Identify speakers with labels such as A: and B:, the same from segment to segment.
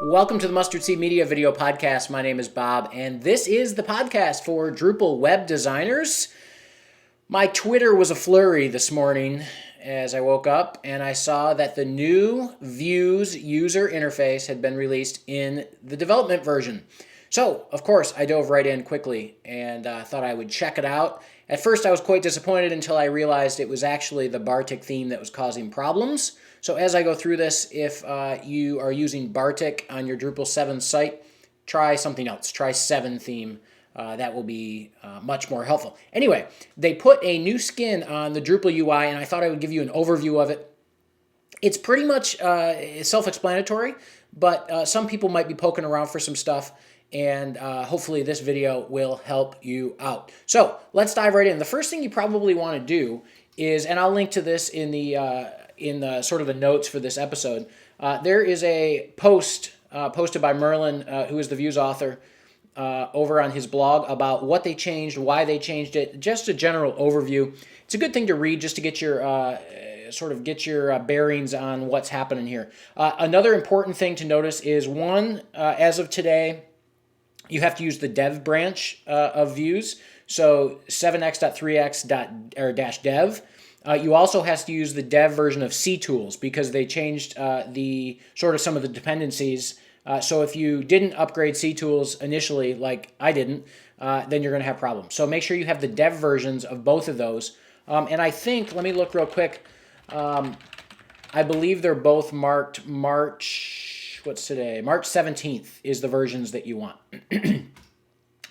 A: Welcome to the Mustard Seed Media video podcast. My name is Bob, and this is the podcast for Drupal web designers. My Twitter was a flurry this morning as I woke up, and I saw that the new Views user interface had been released in the development version. So, of course, I dove right in quickly and thought I would check it out. At first, I was quite disappointed until I realized it was actually the Bartik theme that was causing problems. So as I go through this, if you are using Bartik on your Drupal 7 site, try something else. Try 7 theme. That will be much more helpful. Anyway, they put a new skin on the Drupal UI, and I thought I would give you an overview of it. It's pretty much self-explanatory, but some people might be poking around for some stuff, and hopefully this video will help you out. So let's dive right in. The first thing you probably want to do is, and I'll link to this in the sort of the notes for this episode, there is a post posted by Merlin, who is the Views author, over on his blog about what they changed, why they changed it, just a general overview. It's a good thing to read just to get your bearings on what's happening here. Another important thing to notice is as of today, you have to use the dev branch of Views. So 7x.3x-dev. You also have to use the dev version of CTools because they changed some of the dependencies. So if you didn't upgrade CTools initially, like I didn't, then you're going to have problems. So make sure you have the dev versions of both of those. And I think, let me look real quick. I believe they're both marked March, what's today? March 17th is the versions that you want.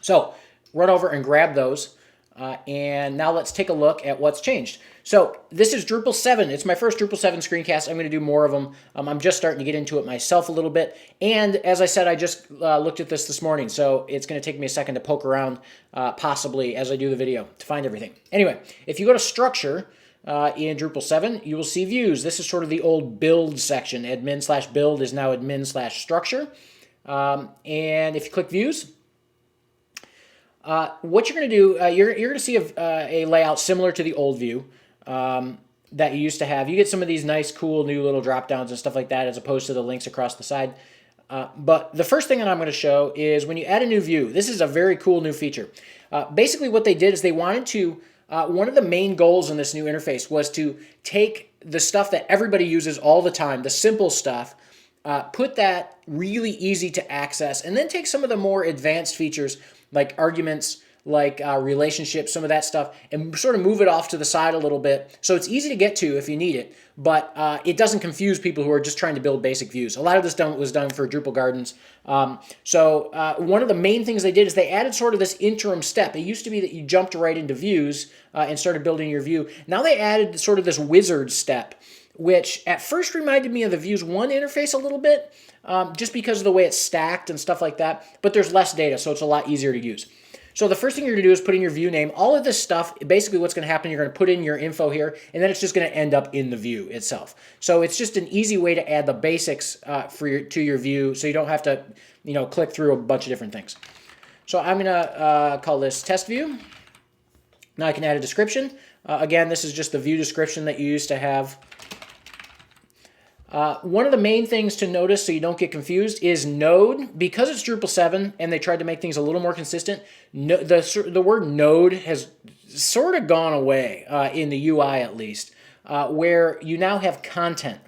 A: So run over and grab those. And now let's take a look at what's changed. So this is Drupal 7. It's my first Drupal 7 screencast. I'm going to do more of them. I'm just starting to get into it myself a little bit. And as I said, I just looked at this morning, so it's going to take me a second to poke around, possibly as I do the video, to find everything. Anyway, if you go to Structure in Drupal 7, you will see Views. This is sort of the old build section. Admin/build is now admin/structure. And if you click Views, what you're going to do, you're going to see a layout similar to the old view that you used to have. You get some of these nice, cool, new little drop downs and stuff like that as opposed to the links across the side. But the first thing that I'm going to show is when you add a new view. This is a very cool new feature. Basically what they did is they wanted to, one of the main goals in this new interface was to take the stuff that everybody uses all the time, the simple stuff, put that really easy to access, and then take some of the more advanced features like arguments, like relationships, some of that stuff, and sort of move it off to the side a little bit. So it's easy to get to if you need it, but it doesn't confuse people who are just trying to build basic views. A lot of this was done for Drupal Gardens. So one of the main things they did is they added sort of this interim step. It used to be that you jumped right into views and started building your view. Now they added sort of this wizard step, which at first reminded me of the Views 1 interface a little bit, just because of the way it's stacked and stuff like that, but there's less data, so it's a lot easier to use. So the first thing you're going to do is put in your view name. All of this stuff, basically what's going to happen, you're going to put in your info here, and then it's just going to end up in the view itself. So it's just an easy way to add the basics to your view, so you don't have to click through a bunch of different things. So I'm going to call this test view. Now I can add a description. Again, this is just the view description that you used to have. One of the main things to notice so you don't get confused is node. Because it's Drupal 7 and they tried to make things a little more consistent, the word node has sort of gone away in the UI at least, where you now have content.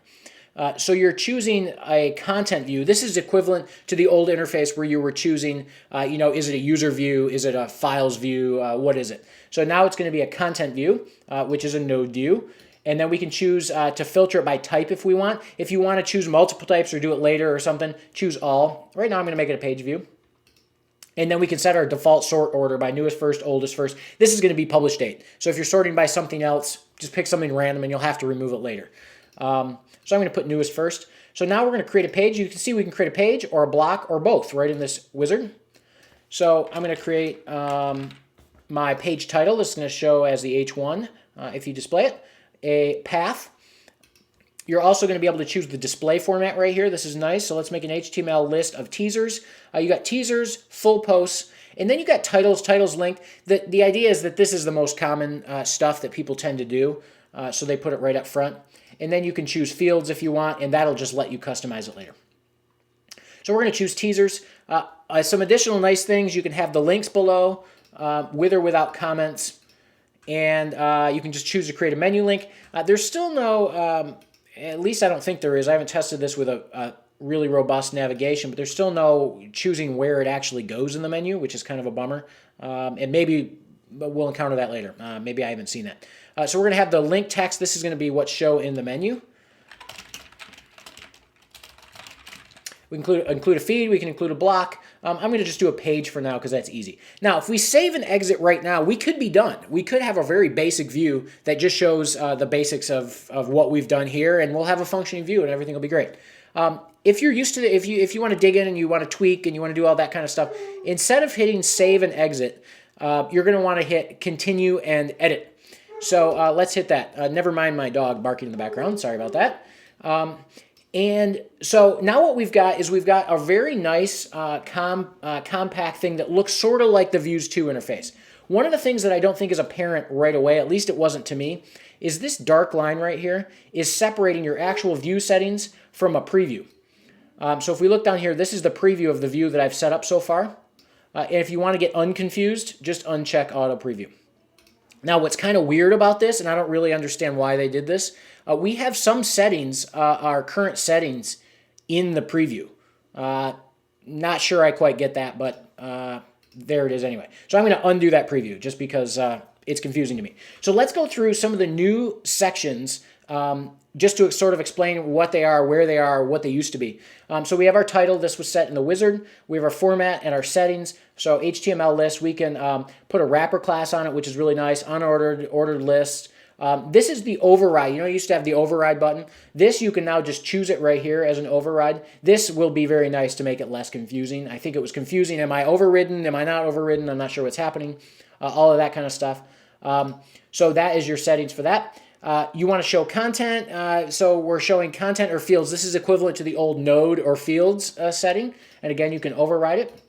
A: So you're choosing a content view. This is equivalent to the old interface where you were choosing, is it a user view? Is it a files view? What is it? So now it's going to be a content view, which is a node view. And then we can choose to filter it by type if we want. If you want to choose multiple types or do it later or something, choose all. Right now I'm going to make it a page view. And then we can set our default sort order by newest first, oldest first. This is going to be publish date. So if you're sorting by something else, just pick something random and you'll have to remove it later. So I'm going to put newest first. So now we're going to create a page. You can see we can create a page or a block or both right in this wizard. So I'm going to create my page title. This is going to show as the H1 if you display it. A path. You're also going to be able to choose the display format right here. This is nice. So let's make an HTML list of teasers. You got teasers, full posts, and then you got titles linked. The idea is that this is the most common stuff that people tend to do. So they put it right up front. And then you can choose fields if you want, and that'll just let you customize it later. So we're going to choose teasers. Some additional nice things, you can have the links below with or without comments. And you can just choose to create a menu link. There's still no, at least I don't think there is. I haven't tested this with a really robust navigation, but there's still no choosing where it actually goes in the menu, which is kind of a bummer. And maybe we'll encounter that later. Maybe I haven't seen that. So we're going to have the link text. This is going to be what's shown in the menu. We include a feed. We can include a block. I'm going to just do a page for now because that's easy. Now, if we save and exit right now, we could be done. We could have a very basic view that just shows the basics of what we've done here, and we'll have a functioning view, and everything will be great. If you're used to it, if you want to dig in and you want to tweak and you want to do all that kind of stuff, instead of hitting save and exit, you're going to want to hit continue and edit. So let's hit that. Never mind my dog barking in the background. Sorry about that. And so now what we've got is we've got a very nice compact thing that looks sort of like the Views 2 interface. One of the things that I don't think is apparent right away, at least it wasn't to me, is this dark line right here is separating your actual view settings from a preview. So if we look down here, this is the preview of the view that I've set up so far. And if you want to get unconfused, just uncheck Auto Preview. Now, what's kind of weird about this, and I don't really understand why they did this, we have some settings, our current settings, in the preview. Not sure I quite get that, but there it is anyway. So I'm going to undo that preview just because it's confusing to me. So let's go through some of the new sections just to sort of explain what they are, where they are, what they used to be. So we have our title. This was set in the wizard. We have our format and our settings. So HTML list, we can put a wrapper class on it, which is really nice. Unordered, ordered list. This is the override. You know, you used to have the override button. This, you can now just choose it right here as an override. This will be very nice to make it less confusing. I think it was confusing. Am I overridden? Am I not overridden? I'm not sure what's happening. All of that kind of stuff. So that is your settings for that. You want to show content. So we're showing content or fields. This is equivalent to the old node or fields setting. And again, you can override it.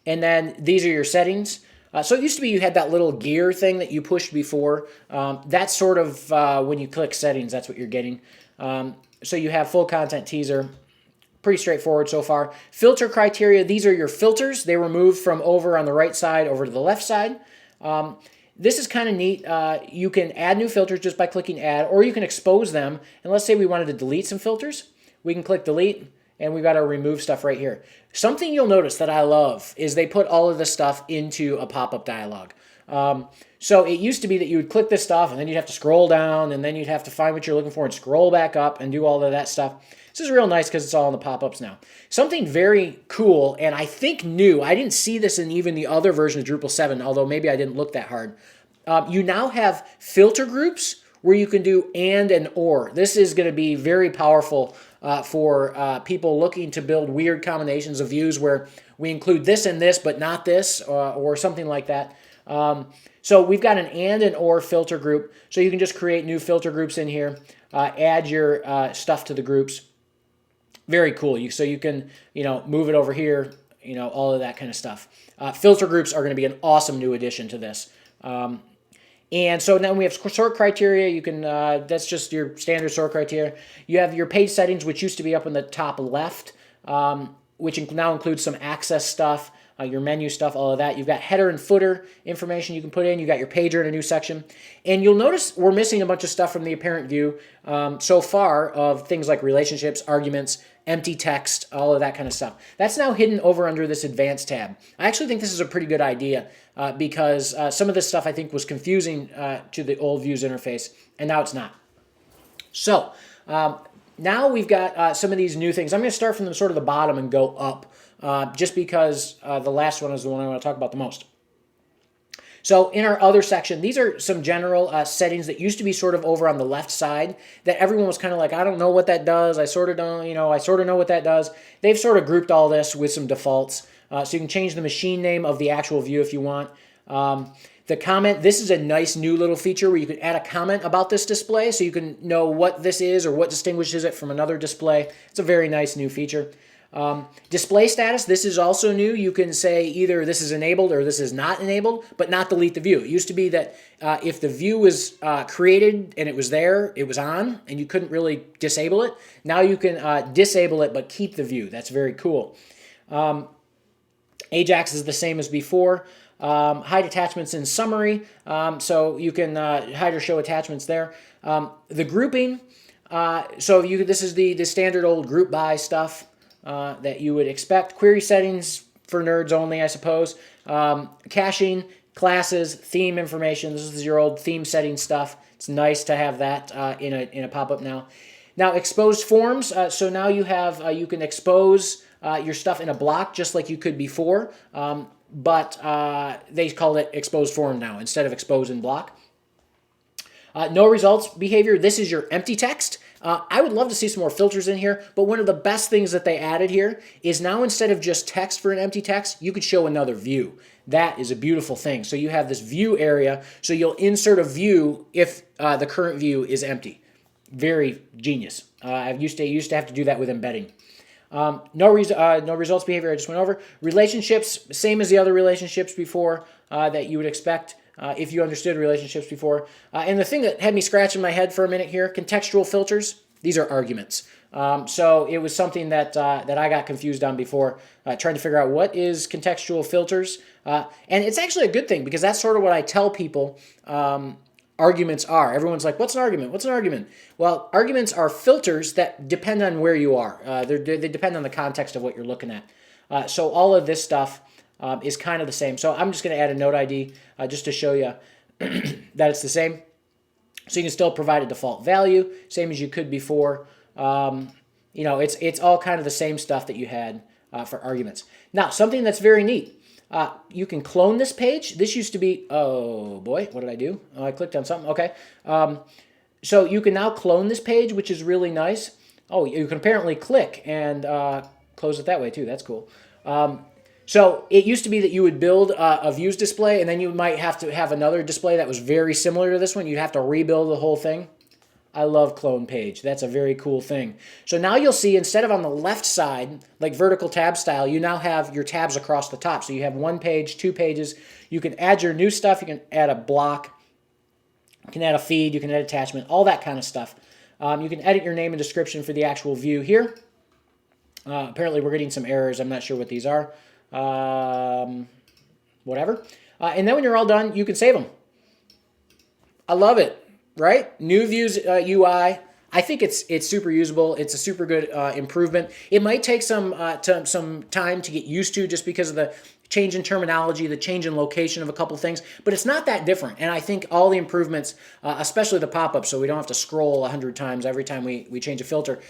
A: And then these are your settings. So it used to be you had that little gear thing that you pushed before. That's sort of when you click settings, that's what you're getting. So you have full content teaser. Pretty straightforward so far. Filter criteria, these are your filters. They were moved from over on the right side over to the left side. This is kind of neat. You can add new filters just by clicking add, or you can expose them. And let's say we wanted to delete some filters. We can click delete, and we've got our remove stuff right here. Something you'll notice that I love is they put all of this stuff into a pop-up dialog. So it used to be that you would click this stuff, and then you'd have to scroll down, and then you'd have to find what you're looking for and scroll back up and do all of that stuff. This is real nice because it's all in the pop-ups now. Something very cool, and I think new, I didn't see this in even the other version of Drupal 7, although maybe I didn't look that hard. You now have filter groups where you can do and or. This is going to be very powerful for people looking to build weird combinations of views where we include this and this, but not this, or something like that. So we've got an and or filter group, so you can just create new filter groups in here, add your stuff to the groups. Very cool. So you can, move it over here, all of that kind of stuff. Filter groups are going to be an awesome new addition to this. And so now we have sort criteria. You can, that's just your standard sort criteria. You have your page settings, which used to be up in the top left, which now includes some access stuff, your menu stuff, all of that. You've got header and footer information you can put in. You got your pager in a new section. And you'll notice we're missing a bunch of stuff from the apparent view so far of things like relationships, arguments, empty text, all of that kind of stuff. That's now hidden over under this advanced tab. I actually think this is a pretty good idea because some of this stuff I think was confusing to the old views interface, and now it's not. So now we've got some of these new things. I'm going to start from the bottom and go up just because the last one is the one I want to talk about the most. So in our other section, these are some general settings that used to be sort of over on the left side that everyone was kind of like, I don't know what that does. I sort of don't, I sort of know what that does. They've sort of grouped all this with some defaults. So you can change the machine name of the actual view if you want. The comment, this is a nice new little feature where you can add a comment about this display so you can know what this is or what distinguishes it from another display. It's a very nice new feature. Display status, this is also new. You can say either this is enabled or this is not enabled, but not delete the view. It used to be that if the view was created and it was there, it was on, and you couldn't really disable it. Now you can disable it but keep the view. That's very cool. Ajax is the same as before. Hide attachments in summary, so you can hide or show attachments there. The grouping, this is the standard old group by stuff that you would expect. Query settings for nerds only, I suppose. Caching, classes, theme information. This is your old theme setting stuff. It's nice to have that in a pop-up now. Now, exposed forms. So now you have you can expose your stuff in a block just like you could before, but they call it exposed form now instead of expose in block. No results behavior. This is your empty text. I would love to see some more filters in here, but one of the best things that they added here is now instead of just text for an empty text, you could show another view. That is a beautiful thing. So you have this view area, so you'll insert a view if the current view is empty. Very genius. I used to have to do that with embedding. No results behavior I just went over. Relationships, same as the other relationships before that you would expect if you understood relationships before. And the thing that had me scratching my head for a minute here, contextual filters, these are arguments. So it was something that I got confused on before, trying to figure out what is contextual filters. And it's actually a good thing because that's sort of what I tell people arguments are. Everyone's like, what's an argument? What's an argument? Well, arguments are filters that depend on where you are. They depend on the context of what you're looking at. So all of this stuff is kind of the same. So I'm just going to add a node ID just to show you that it's the same. So you can still provide a default value, same as you could before. It's all kind of the same stuff that you had for arguments. Now, something that's very neat. You can clone this page. This used to be, oh boy, what did I do? Oh, I clicked on something. Okay. So you can now clone this page, which is really nice. Oh, you can apparently click and close it that way too. That's cool. So it used to be that you would build a views display, and then you might have to have another display that was very similar to this one. You'd have to rebuild the whole thing. I love clone page. That's a very cool thing. So now you'll see instead of on the left side, like vertical tab style, you now have your tabs across the top. So you have 1 page, 2 pages. You can add your new stuff. You can add a block. You can add a feed. You can add attachment, all that kind of stuff. You can edit your name and description for the actual view here. Apparently we're getting some errors. I'm not sure what these are. Whatever. And then when you're all done, you can save them. I love it. Right? New views UI. I think it's super usable. It's a super good improvement. It might take some time to get used to just because of the change in terminology, the change in location of a couple things, but it's not that different. And I think all the improvements, especially the pop-ups, so we don't have to scroll 100 times every time we change a filter,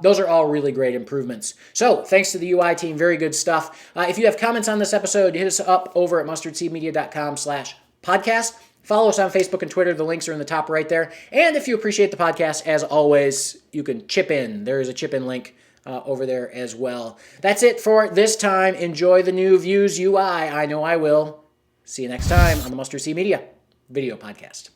A: those are all really great improvements. So thanks to the UI team, very good stuff. If you have comments on this episode, hit us up over at mustardseedmedia.com/podcast. Follow us on Facebook and Twitter. The links are in the top right there. And if you appreciate the podcast, as always, you can chip in. There is a chip in link over there as well. That's it for this time. Enjoy the new Views UI. I know I will. See you next time on the Mustard Seed Media video podcast.